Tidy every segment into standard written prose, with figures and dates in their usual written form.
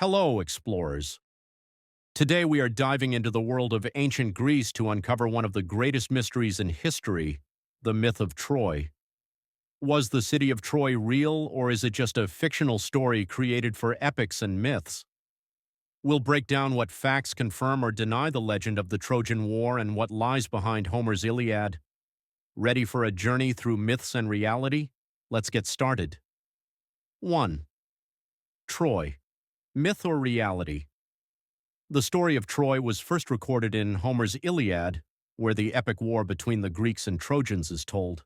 Hello, explorers. Today we are diving into the world of ancient Greece to uncover one of the greatest mysteries in history, the myth of Troy. Was the city of Troy real, or is it just a fictional story created for epics and myths? We'll break down what facts confirm or deny the legend of the Trojan War and what lies behind Homer's Iliad. Ready for a journey through myths and reality? Let's get started. 1. Troy. Myth or reality? The story of Troy was first recorded in Homer's Iliad, where the epic war between the Greeks and Trojans is told.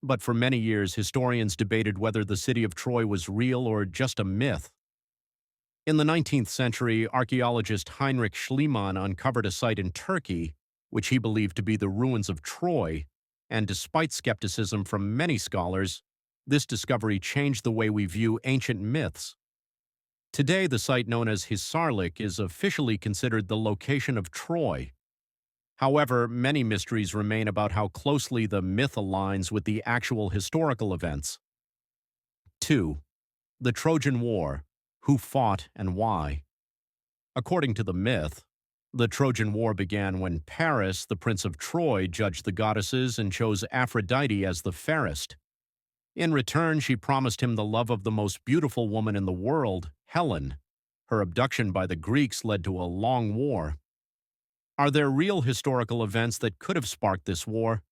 But for many years, historians debated whether the city of Troy was real or just a myth. In the 19th century, archaeologist Heinrich Schliemann uncovered a site in Turkey, which he believed to be the ruins of Troy, and despite skepticism from many scholars, this discovery changed the way we view ancient myths. Today, the site known as Hisarlik is officially considered the location of Troy. However, many mysteries remain about how closely the myth aligns with the actual historical events. 2. The Trojan War. Who fought and why? According to the myth, the Trojan War began when Paris, the prince of Troy, judged the goddesses and chose Aphrodite as the fairest. In return, she promised him the love of the most beautiful woman in the world, Helen. Her abduction by the Greeks led to a long war. Are there real historical events that could have sparked this war?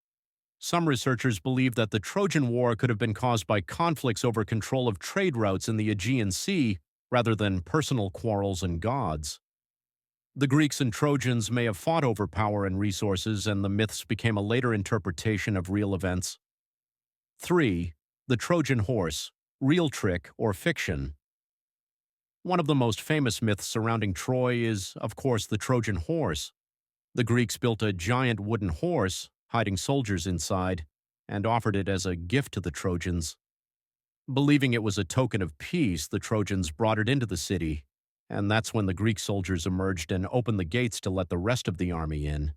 Some researchers believe that the Trojan War could have been caused by conflicts over control of trade routes in the Aegean Sea rather than personal quarrels and gods. The Greeks and Trojans may have fought over power and resources, and the myths became a later interpretation of real events. 3. The Trojan Horse. Real trick or fiction? One of the most famous myths surrounding Troy is, of course, the Trojan Horse. The Greeks built a giant wooden horse, hiding soldiers inside, and offered it as a gift to the Trojans. Believing it was a token of peace, the Trojans brought it into the city, and that's when the Greek soldiers emerged and opened the gates to let the rest of the army in.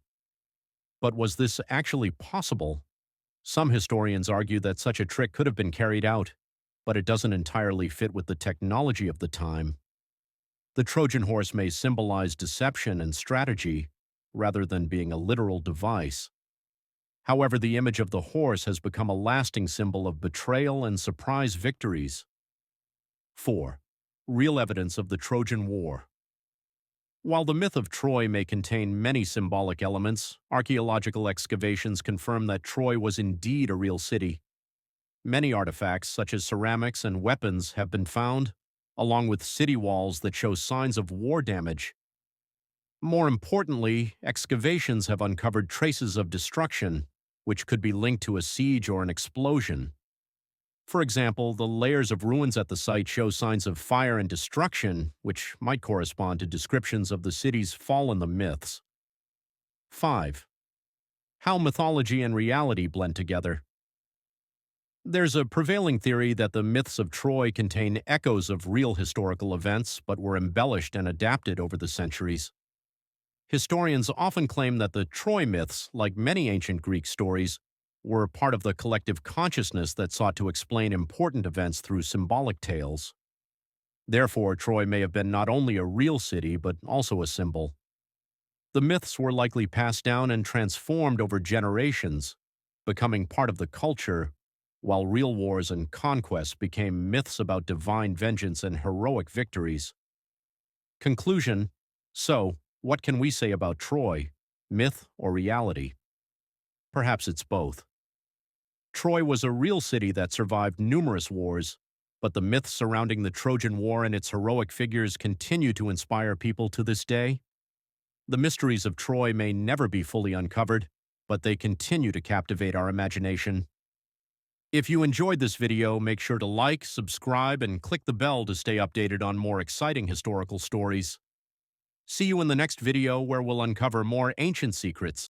But was this actually possible? Some historians argue that such a trick could have been carried out, but it doesn't entirely fit with the technology of the time. The Trojan horse may symbolize deception and strategy, rather than being a literal device. However, the image of the horse has become a lasting symbol of betrayal and surprise victories. 4. Real evidence of the Trojan War. While the myth of Troy may contain many symbolic elements, archaeological excavations confirm that Troy was indeed a real city. Many artifacts, such as ceramics and weapons, have been found, along with city walls that show signs of war damage. More importantly, excavations have uncovered traces of destruction, which could be linked to a siege or an explosion. For example, the layers of ruins at the site show signs of fire and destruction, which might correspond to descriptions of the city's fall in the myths. 5. How mythology and reality blend together. There's a prevailing theory that the myths of Troy contain echoes of real historical events but were embellished and adapted over the centuries. Historians often claim that the Troy myths, like many ancient Greek stories, were part of the collective consciousness that sought to explain important events through symbolic tales. Therefore, Troy may have been not only a real city but also a symbol. The myths were likely passed down and transformed over generations, becoming part of the culture, while real wars and conquests became myths about divine vengeance and heroic victories. Conclusion. So, what can we say about Troy, myth or reality? Perhaps it's both. Troy was a real city that survived numerous wars, but the myths surrounding the Trojan War and its heroic figures continue to inspire people to this day. The mysteries of Troy may never be fully uncovered, but they continue to captivate our imagination. If you enjoyed this video, make sure to like, subscribe, and click the bell to stay updated on more exciting historical stories. See you in the next video where we'll uncover more ancient secrets.